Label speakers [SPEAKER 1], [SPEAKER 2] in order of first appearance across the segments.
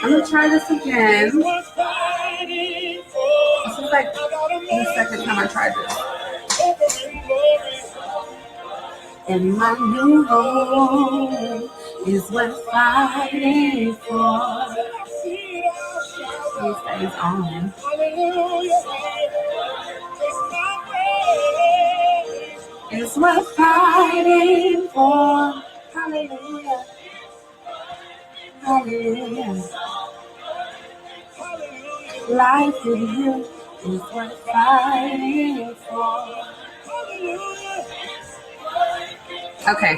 [SPEAKER 1] I'm going to try this again. This is like the second time I tried this. And my new home is worth fighting for. It stays on. It's worth fighting for. Hallelujah. Hallelujah. Life with you is worth fighting for. Okay.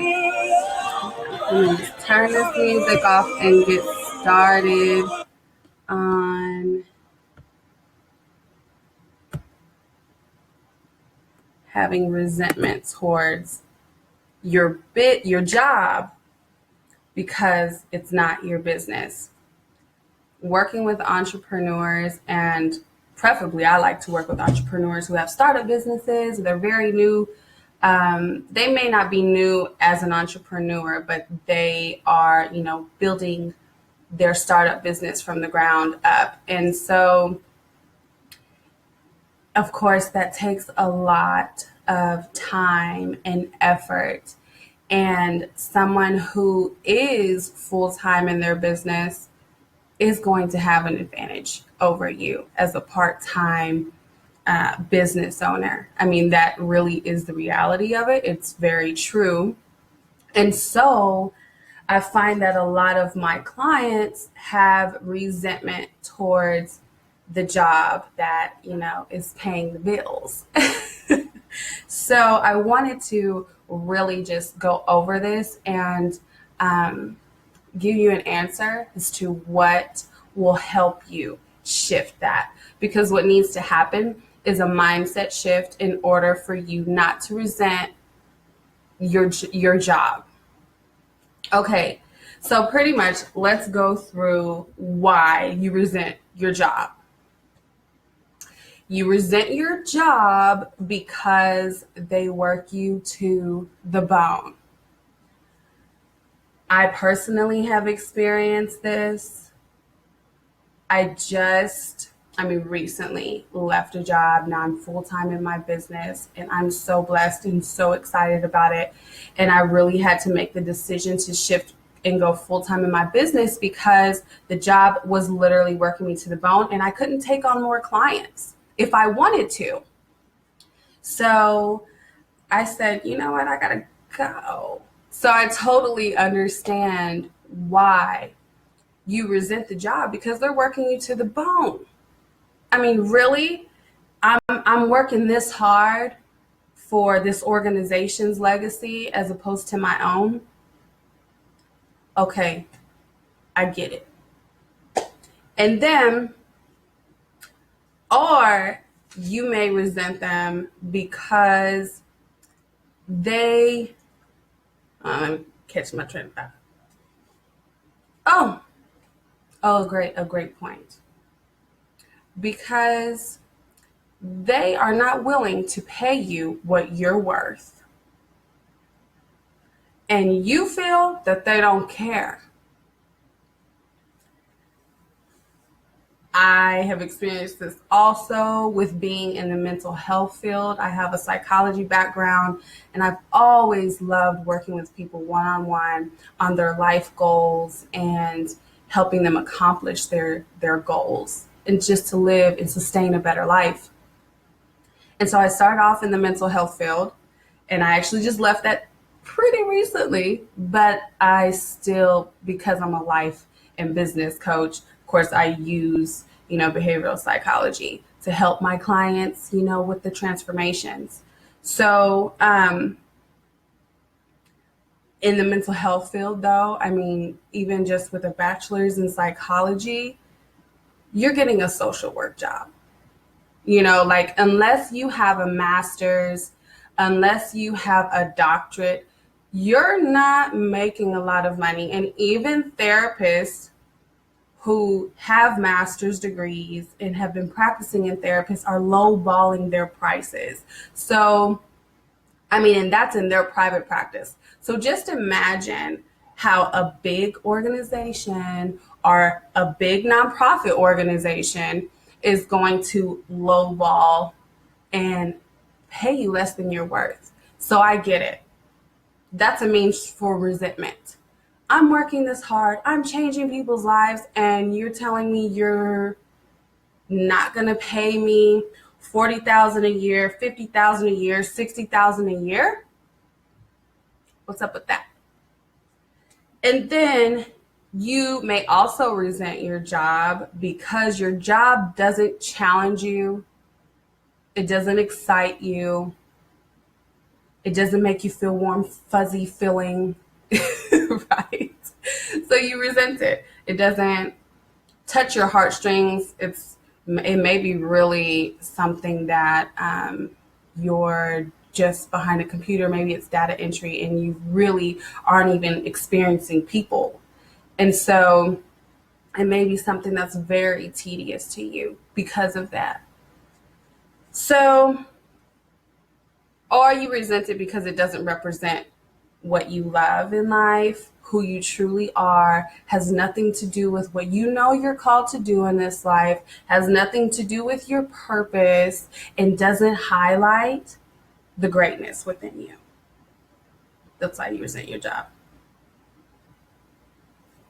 [SPEAKER 1] Let's turn this music off and get started on having resentment towards your job because it's not your business. Working with entrepreneurs, and preferably I like to work with entrepreneurs who have startup businesses. They're very new. They may not be new as an entrepreneur, but they are, building their startup business from the ground up. And so, of course, that takes a lot of time and effort. And someone who is full-time in their business is going to have an advantage over you as a part-time business owner. I mean, that really is the reality of it. It's very true. And so I find that a lot of my clients have resentment towards the job that, is paying the bills. So I wanted to really just go over this and give you an answer as to what will help you shift that. Because what needs to happen is a mindset shift in order for you not to resent your job. Okay, so pretty much let's go through why you resent your job. You resent your job because they work you to the bone. I personally have experienced this. I recently left a job. Now I'm full-time in my business and I'm so blessed and so excited about it. And I really had to make the decision to shift and go full-time in my business because the job was literally working me to the bone and I couldn't take on more clients if I wanted to. So I said, you know what, I gotta go. So I totally understand why you resent the job because they're working you to the bone. I mean, really, I'm working this hard for this organization's legacy as opposed to my own. Okay, I get it. And then, or you may resent them because they, catch my train of thought. Oh, great, a great point. Because they are not willing to pay you what you're worth. And you feel that they don't care. I have experienced this also with being in the mental health field. I have a psychology background, and I've always loved working with people one-on-one on their life goals and helping them accomplish their goals and just to live and sustain a better life. And so I started off in the mental health field, and I actually just left that pretty recently, but I still, because I'm a life and business coach, of course, I use, behavioral psychology to help my clients, with the transformations. So in the mental health field, though, even just with a bachelor's in psychology, you're getting a social work job. Unless you have a master's, unless you have a doctorate, you're not making a lot of money. And even therapists who have master's degrees and have been practicing in therapists are lowballing their prices. So, and that's in their private practice. So just imagine how a big organization or a big nonprofit organization is going to lowball and pay you less than you're worth. So I get it. That's a means for resentment. I'm working this hard. I'm changing people's lives, and you're telling me you're not going to pay me $40,000 a year, $50,000 a year, $60,000 a year? What's up with that? And then you may also resent your job because your job doesn't challenge you. It doesn't excite you. It doesn't make you feel warm, fuzzy feeling, right? So you resent it. It doesn't touch your heartstrings. It may be really something that you're just behind a computer. Maybe it's data entry and you really aren't even experiencing people. And so it may be something that's very tedious to you because of that. So, or you resent it because it doesn't represent what you love in life, who you truly are, has nothing to do with what you know you're called to do in this life, has nothing to do with your purpose, and doesn't highlight the greatness within you. That's why you resent your job.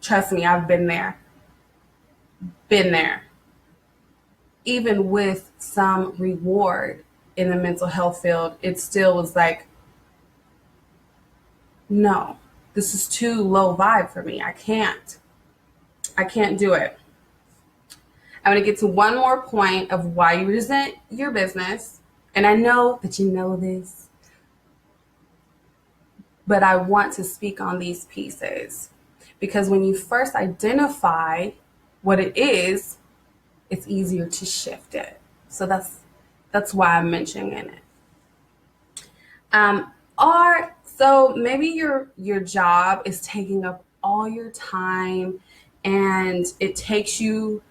[SPEAKER 1] Trust me, I've been there. Been there. Even with some reward in the mental health field, it still was like, no, this is too low vibe for me. I can't do it. I'm going to get to one more point of why you resent your business. And I know that you know this, but I want to speak on these pieces because when you first identify what it is, it's easier to shift it. So that's why I'm mentioning it. Or so maybe your job is taking up all your time and it takes you,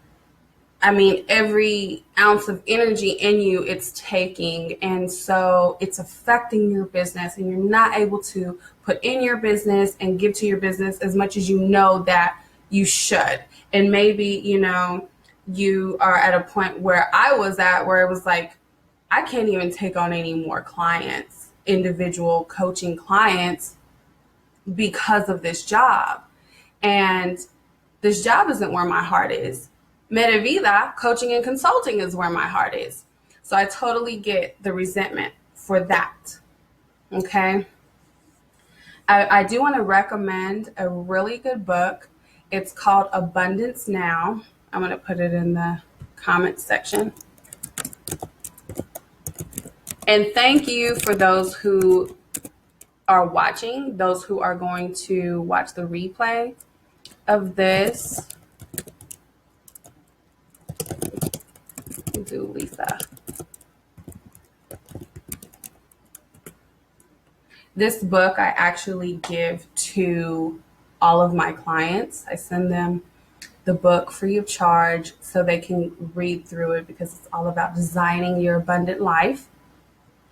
[SPEAKER 1] every ounce of energy in you it's taking. And so it's affecting your business and you're not able to put in your business and give to your business as much as you know that you should. And maybe, you are at a point where I was at where it was like, I can't even take on any more clients, individual coaching clients because of this job. And this job isn't where my heart is. Medavida, coaching and consulting is where my heart is. So I totally get the resentment for that. Okay. I do want to recommend a really good book. It's called Abundance Now. I'm going to put it in the comments section. And thank you for those who are watching, those who are going to watch the replay of this. Do Lisa. This book I actually give to all of my clients. I send them the book free of charge so they can read through it because it's all about designing your abundant life,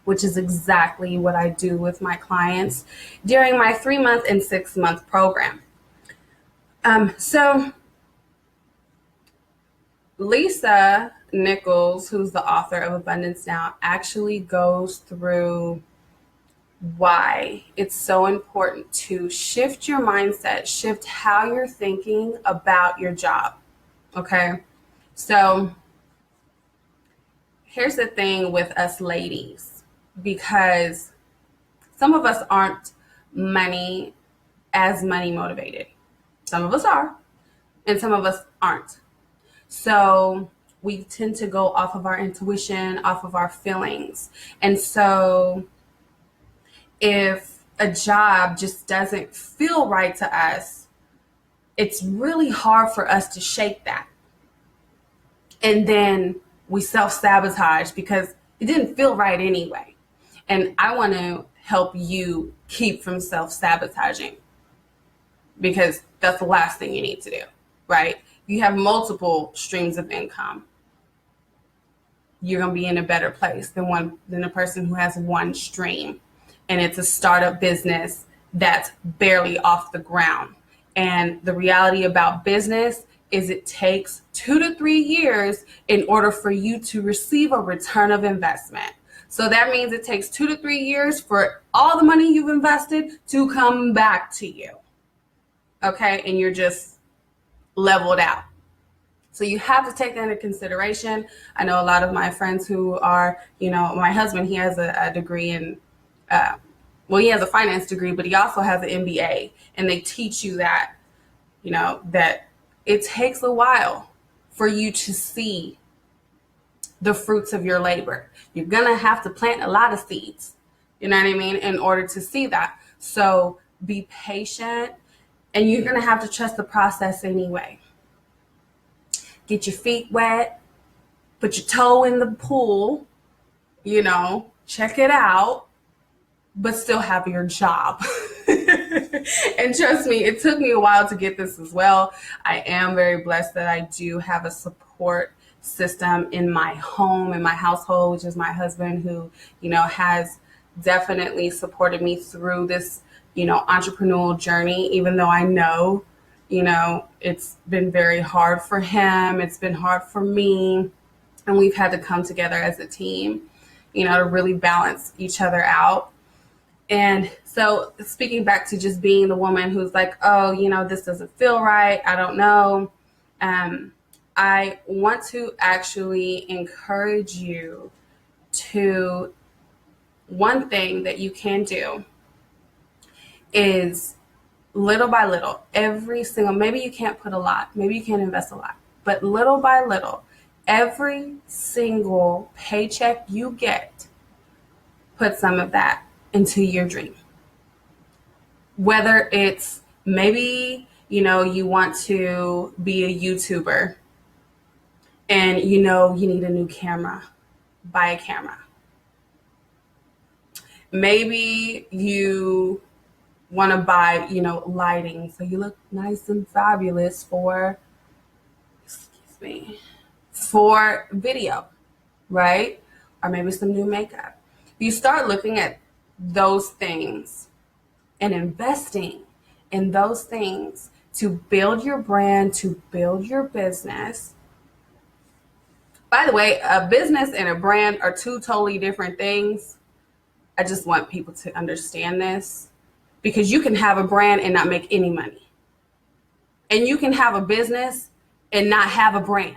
[SPEAKER 1] which is exactly what I do with my clients during my 3-month and 6-month program. So Lisa Nichols, who's the author of Abundance Now, actually goes through why it's so important to shift your mindset, shift how you're thinking about your job. Okay. So here's the thing with us ladies, because some of us aren't money motivated. Some of us are, and some of us aren't. So we tend to go off of our intuition, off of our feelings. And so if a job just doesn't feel right to us, it's really hard for us to shake that. And then we self-sabotage because it didn't feel right anyway. And I want to help you keep from self-sabotaging because that's the last thing you need to do, right? You have multiple streams of income. You're going to be in a better place than a person who has one stream. And it's a startup business that's barely off the ground. And the reality about business is it takes 2 to 3 years in order for you to receive a return of investment. So that means it takes 2 to 3 years for all the money you've invested to come back to you. Okay, and you're just leveled out. So you have to take that into consideration. I know a lot of my friends who are, my husband, he has a degree in, he has a finance degree, but he also has an MBA. And they teach you that, that it takes a while for you to see the fruits of your labor. You're going to have to plant a lot of seeds, you know what I mean, in order to see that. So be patient, and you're going to have to trust the process anyway. Get your feet wet, put your toe in the pool, check it out, but still have your job. And trust me, it took me a while to get this as well. I am very blessed that I do have a support system in my home, in my household, which is my husband, who, has definitely supported me through this, entrepreneurial journey, even though I know, it's been very hard for him. It's been hard for me. And we've had to come together as a team, to really balance each other out. And so speaking back to just being the woman who's like, oh, this doesn't feel right, I don't know. I want to actually encourage you to, one thing that you can do is little by little, maybe you can't put a lot, maybe you can't invest a lot, but little by little, every single paycheck you get, put some of that into your dream. Whether it's maybe, you want to be a YouTuber and you need a new camera, buy a camera. Maybe you want to buy, lighting so you look nice and fabulous for video, right? Or maybe some new makeup. You start looking at those things and investing in those things to build your brand, to build your business. By the way, a business and a brand are two totally different things. I just want people to understand this, because you can have a brand and not make any money. And you can have a business and not have a brand.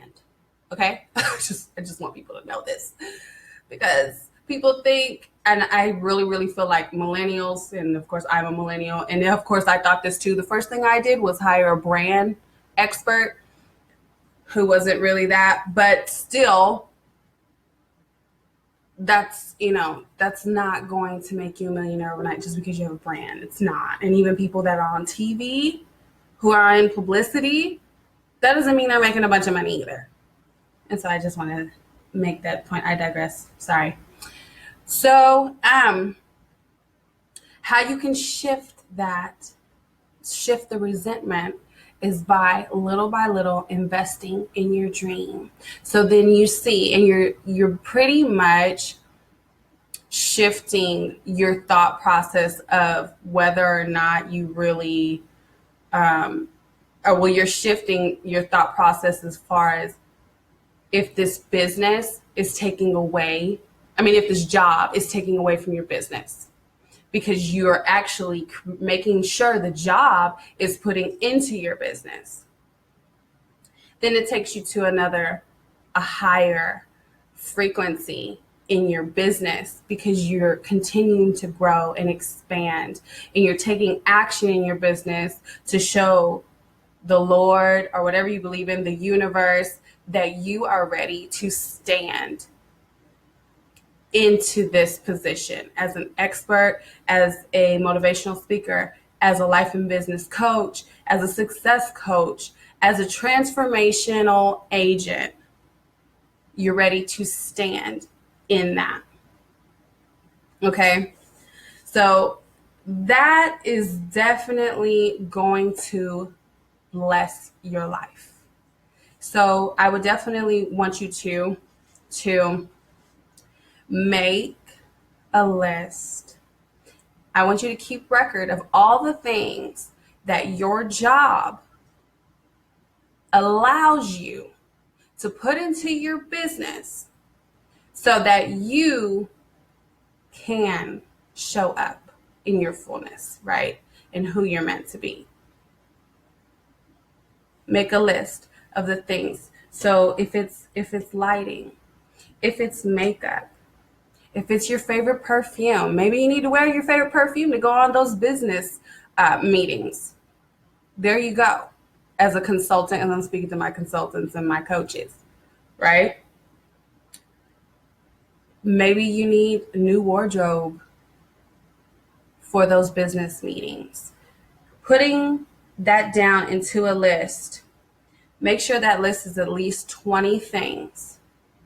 [SPEAKER 1] Okay? I just want people to know this, because people think, and I really, really feel like millennials, and of course I'm a millennial, and of course I thought this too. The first thing I did was hire a brand expert who wasn't really that, but still, that's not going to make you a millionaire overnight just because you have a brand. It's not. And even people that are on TV who are in publicity, that doesn't mean they're making a bunch of money either. And so I just want to make that point. I digress. Sorry. So, how you can shift the resentment is by little investing in your dream. So then you see, and you're pretty much shifting your thought process of whether or not you really, you're shifting your thought process as far as if this business is taking away, if this job is taking away from your business, because you're actually making sure the job is putting into your business. Then it takes you to a higher frequency in your business, because you're continuing to grow and expand, and you're taking action in your business to show the Lord, or whatever you believe in, the universe, that you are ready to stand into this position as an expert, as a motivational speaker, as a life and business coach, as a success coach, as a transformational agent. You're ready to stand in that. Okay? So that is definitely going to bless your life. So I would definitely want you to make a list. I want you to keep record of all the things that your job allows you to put into your business so that you can show up in your fullness, right? And who you're meant to be. Make a list of the things. So if it's lighting, if it's makeup, if it's your favorite perfume, maybe you need to wear your favorite perfume to go on those business meetings. There you go. As a consultant, and I'm speaking to my consultants and my coaches, right? Maybe you need a new wardrobe for those business meetings. Putting that down into a list, make sure that list is at least 20 things,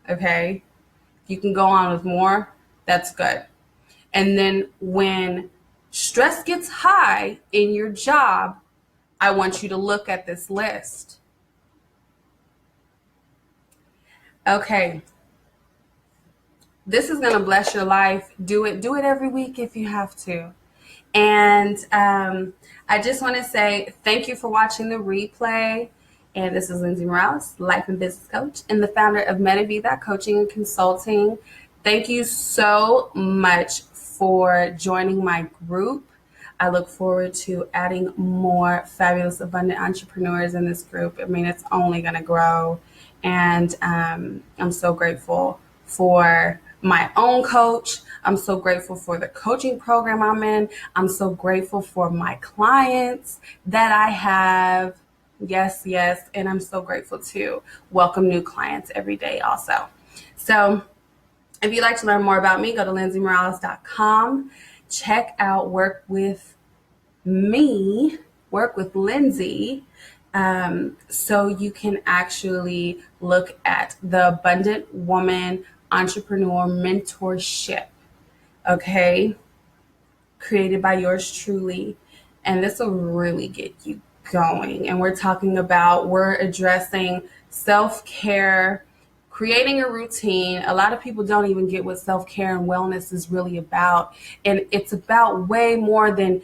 [SPEAKER 1] okay? If you can go on with more, that's good. And then when stress gets high in your job, I want you to look at this list. Okay, this is going to bless your life. Do it every week if you have to. And I just want to say thank you for watching the replay. And this is Lindsey Morales, life and business coach and the founder of MetaVida Coaching and Consulting. Thank you so much for joining my group. I look forward to adding more fabulous, abundant entrepreneurs in this group. I mean, it's only going to grow. And I'm so grateful for my own coach. I'm so grateful for the coaching program I'm in. I'm so grateful for my clients that I have. Yes. And I'm so grateful to welcome new clients every day also. So if you'd like to learn more about me, go to lindseymorales.com. Check out Work With Me, Work With Lindsey, so you can actually look at the Abundant Woman Entrepreneur Mentorship, okay, created by yours truly. And this will really get you going. And we're addressing self-care, creating a routine. A lot of people don't even get what self-care and wellness is really about. And it's about way more than,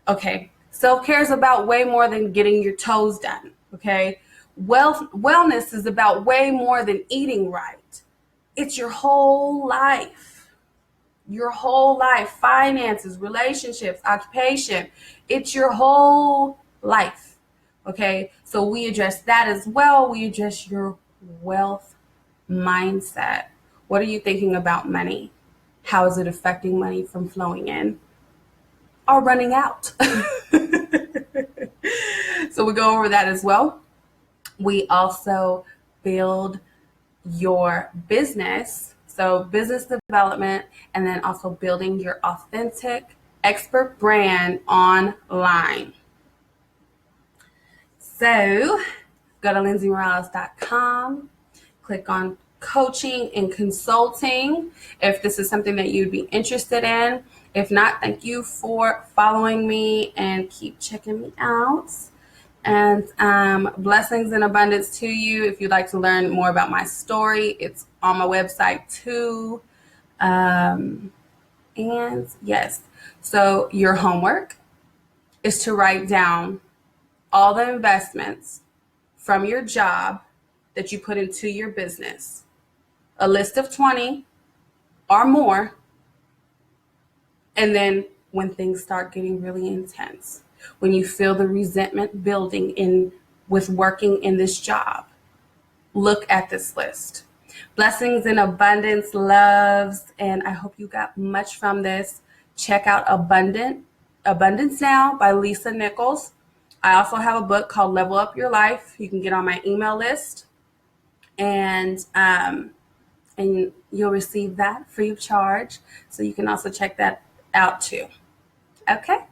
[SPEAKER 1] okay, self-care is about way more than getting your toes done, okay? Wellness is about way more than eating right. It's your whole life, finances, relationships, occupation. It's your whole life, okay? So we address that as well. We address your wealth mindset. What are you thinking about money? How is it affecting money from flowing in or running out? So we go over that as well. We also build your business, so business development, and then also building your authentic expert brand online. So go to lindseymorales.com, click on coaching and consulting if this is something that you'd be interested in. If not, thank you for following me and keep checking me out. And blessings and abundance to you. If you'd like to learn more about my story, it's on my website too. And yes, so your homework is to write down all the investments from your job that you put into your business, a list of 20 or more. And then when things start getting really intense, when you feel the resentment building in with working in this job, look at this list. Blessings and abundance, loves, and I hope you got much from this. Check out Abundance Now by Lisa Nichols. I also have a book called Level Up Your Life. You can get on my email list, and you'll receive that free of charge. So you can also check that out too. Okay.